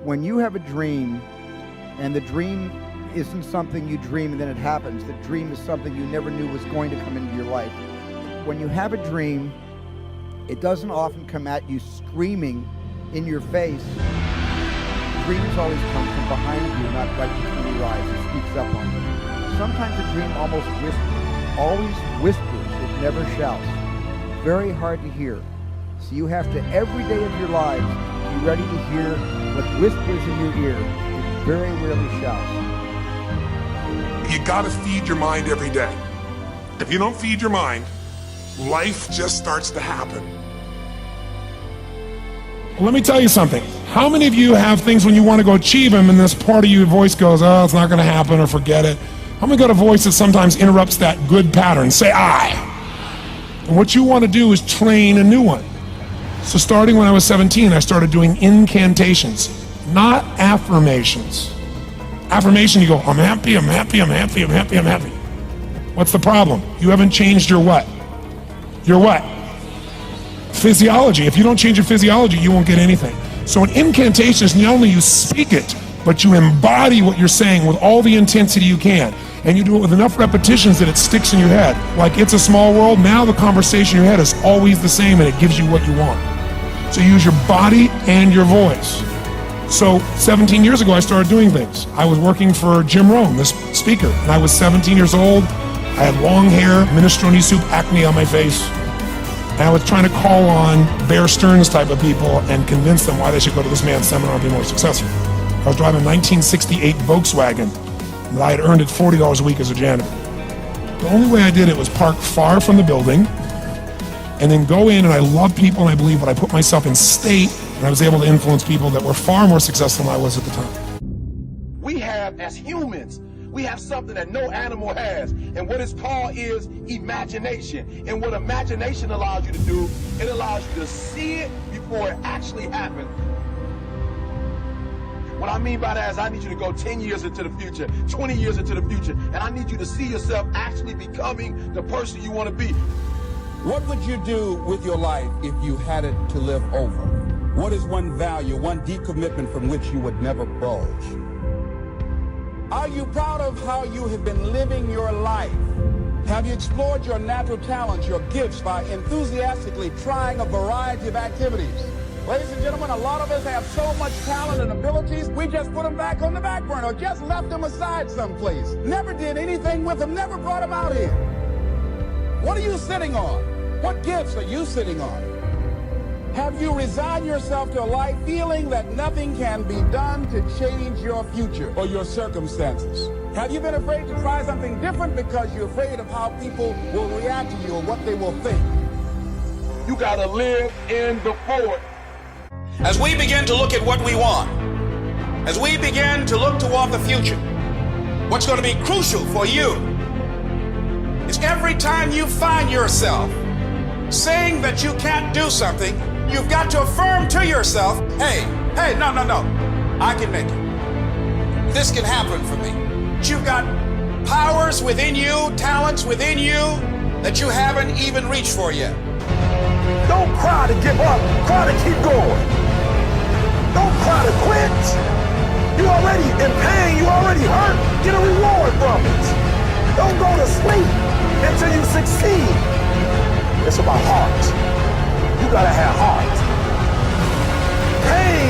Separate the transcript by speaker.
Speaker 1: When you have a dream, and the dream isn't something you dream and then it happens, the dream is something you never knew was going to come into your life. When you have a dream, it doesn't often come at you screaming in your face. Dreams always come from behind you, not right between your eyes. It sneaks up on you. Sometimes a dream almost always whispers, it never shouts. Very hard to hear. So you have to, every day of your lives, be ready to hear what whispers in your ear. It very rarely shouts.
Speaker 2: You gotta feed your mind every day. If you don't feed your mind, life just starts to happen.
Speaker 3: Let me tell you something. How many of you have things when you want to go achieve them and this part of your voice goes, oh, it's not going to happen, or forget it? How many got a voice that sometimes interrupts that good pattern? Say I. And what you want to do is train a new one. So starting when I was 17, I started doing incantations, not affirmations. Affirmation, you go, I'm happy, I'm happy, I'm happy, I'm happy, I'm happy. What's the problem? You haven't changed your what? Your what? Physiology. If you don't change your physiology, you won't get anything. So an incantation is not only you speak it, but you embody what you're saying with all the intensity you can. And you do it with enough repetitions that it sticks in your head. Like It's a Small World, now the conversation in your head is always the same and it gives you what you want. So you use your body and your voice. So 17 years ago, I started doing things. I was working for Jim Rohn, this speaker, and I was 17 years old. I had long hair, minestrone soup, acne on my face. And I was trying to call on Bear Stearns type of people and convince them why they should go to this man's seminar and be more successful. I was driving a 1968 Volkswagen that I had earned at $40 a week as a janitor. The only way I did it was park far from the building and then go in, and I love people and I believe, but I put myself in state, and I was able to influence people that were far more successful than I was at the time.
Speaker 4: We have, as humans, we have something that no animal has, and what it's called is imagination. And what imagination allows you to do, it allows you to see it before it actually happens. What I mean by that is I need you to go 10 years into the future, 20 years into the future, and I need you to see yourself actually becoming the person you want to be.
Speaker 5: What would you do with your life if you had it to live over? What is one value, one decommitment from which you would never budge? Are you proud of how you have been living your life? Have you explored your natural talents, your gifts, by enthusiastically trying a variety of activities? Ladies and gentlemen, a lot of us have so much talent and abilities, we just put them back on the back burner, or just left them aside someplace. Never did anything with them, never brought them out here. What are you sitting on? What gifts are you sitting on? Have you resigned yourself to a life feeling that nothing can be done to change your future or your circumstances? Have you been afraid to try something different because you're afraid of how people will react to you or what they will think?
Speaker 4: You gotta live in the forward.
Speaker 6: As we begin to look at what we want, as we begin to look toward the future, what's going to be crucial for you is every time you find yourself saying that you can't do something, you've got to affirm to yourself, hey, no, I can make it. This can happen for me. You've got powers within you, talents within you that you haven't even reached for yet.
Speaker 4: Don't cry to give up, cry to keep going. Don't cry to quit. You already in pain, you already hurt, get a reward from it. Don't go to sleep until you succeed. It's about heart. You gotta have heart. Pain